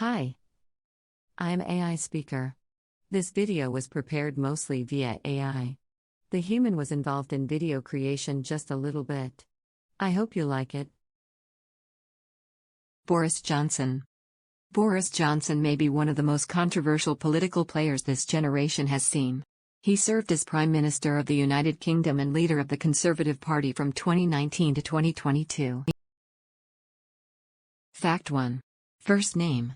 Hi, I'm AI speaker. This video was prepared mostly via AI. The human was involved in video creation just a little bit. I hope you like it. Boris Johnson. Boris Johnson may be one of the most controversial political players this generation has seen. He served as Prime Minister of the United Kingdom and leader of the Conservative Party from 2019 to 2022. Fact 1. First name.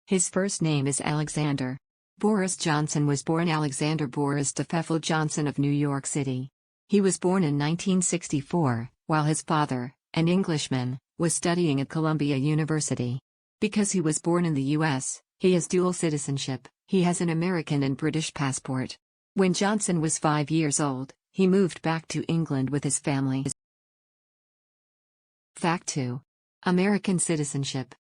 His first name is Alexander. Boris Johnson was born Alexander Boris Stefefel Johnson of New York City. He was born in 1964, while his father, an Englishman, was studying at Columbia University. Because he was born in the U.S., he has dual citizenship. He has an American and British passport. When Johnson was 5 years old, he moved back to England with his family. Fact 2. American citizenship.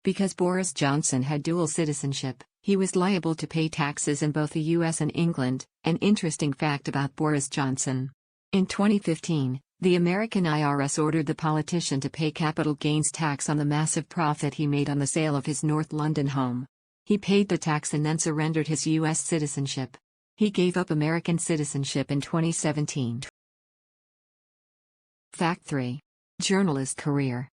Because Boris Johnson had dual citizenship, he was liable to pay taxes in both the US and England. An interesting fact about Boris Johnson. In 2015, the American IRS ordered the politician to pay capital gains tax on the massive profit he made on the sale of his North London home. He paid the tax and then surrendered his US citizenship. He gave up American citizenship in 2017. Fact 3. Journalist career.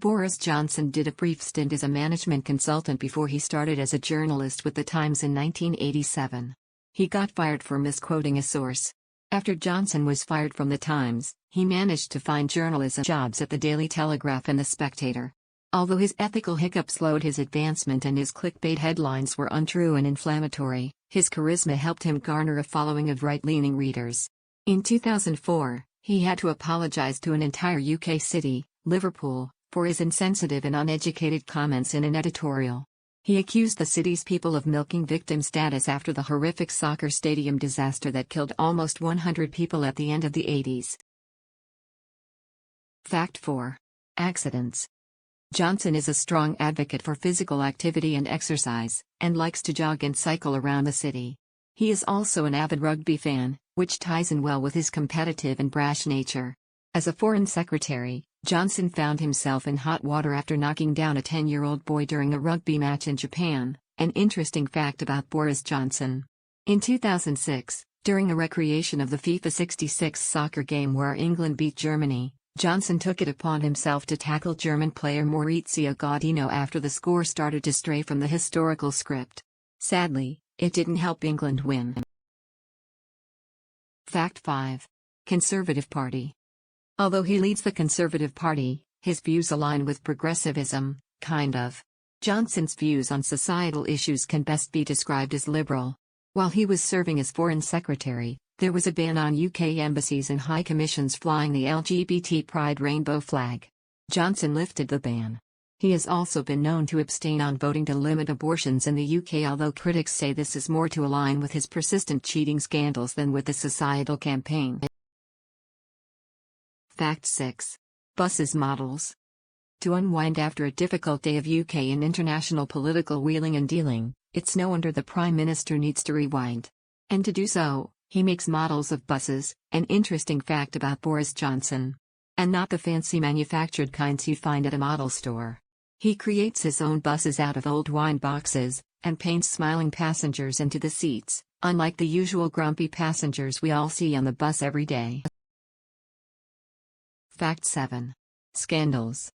Boris Johnson did a brief stint as a management consultant before he started as a journalist with The Times in 1987. He got fired for misquoting a source. After Johnson was fired from The Times, he managed to find journalism jobs at the Daily Telegraph and The Spectator. Although his ethical hiccups slowed his advancement and his clickbait headlines were untrue and inflammatory, his charisma helped him garner a following of right-leaning readers. In 2004, he had to apologize to an entire UK city, Liverpool, for his insensitive and uneducated comments in an editorial. He accused the city's people of milking victim status after the horrific soccer stadium disaster that killed almost 100 people at the end of the 80s. Fact 4. Accidents. Johnson is a strong advocate for physical activity and exercise, and likes to jog and cycle around the city. He is also an avid rugby fan, which ties in well with his competitive and brash nature. As a foreign secretary, Johnson found himself in hot water after knocking down a 10-year-old boy during a rugby match in Japan. An interesting fact about Boris Johnson. In 2006, during a recreation of the FIFA 66 soccer game where England beat Germany, Johnson took it upon himself to tackle German player Maurizio Gaudino after the score started to stray from the historical script. Sadly, it didn't help England win. Fact 5. Conservative Party. Although he leads the Conservative Party, his views align with progressivism, kind of. Johnson's views on societal issues can best be described as liberal. While he was serving as Foreign Secretary, there was a ban on UK embassies and high commissions flying the LGBT pride rainbow flag. Johnson lifted the ban. He has also been known to abstain on voting to limit abortions in the UK, although critics say this is more to align with his persistent cheating scandals than with the societal campaign. Fact 6. Buses models. To unwind after a difficult day of UK and international political wheeling and dealing, it's no wonder the Prime Minister needs to rewind. And to do so, he makes models of buses, an interesting fact about Boris Johnson. And not the fancy manufactured kinds you find at a model store. He creates his own buses out of old wine boxes, and paints smiling passengers into the seats, unlike the usual grumpy passengers we all see on the bus every day. Fact 7. Scandals.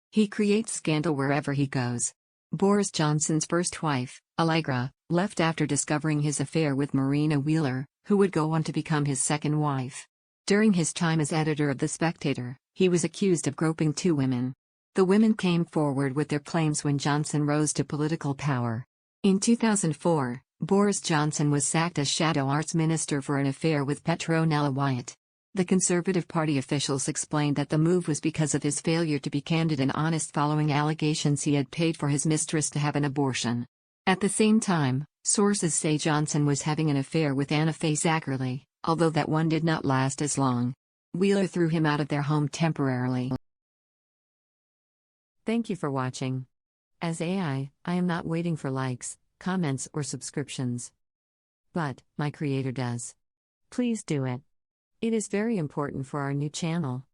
He creates scandal wherever he goes. Boris Johnson's first wife, Allegra, left after discovering his affair with Marina Wheeler, who would go on to become his second wife. During his time as editor of The Spectator, he was accused of groping 2 women. The women came forward with their claims when Johnson rose to political power. In 2004, Boris Johnson was sacked as Shadow Arts Minister for an affair with Petronella Wyatt. The Conservative Party officials explained that the move was because of his failure to be candid and honest following allegations he had paid for his mistress to have an abortion. At the same time, sources say Johnson was having an affair with Anna Faye Zachary, although that one did not last as long. Wheeler threw him out of their home temporarily. Thank you for watching. As AI, I am not waiting for likes, comments, or subscriptions. But my creator does. Please do it. It is very important for our new channel.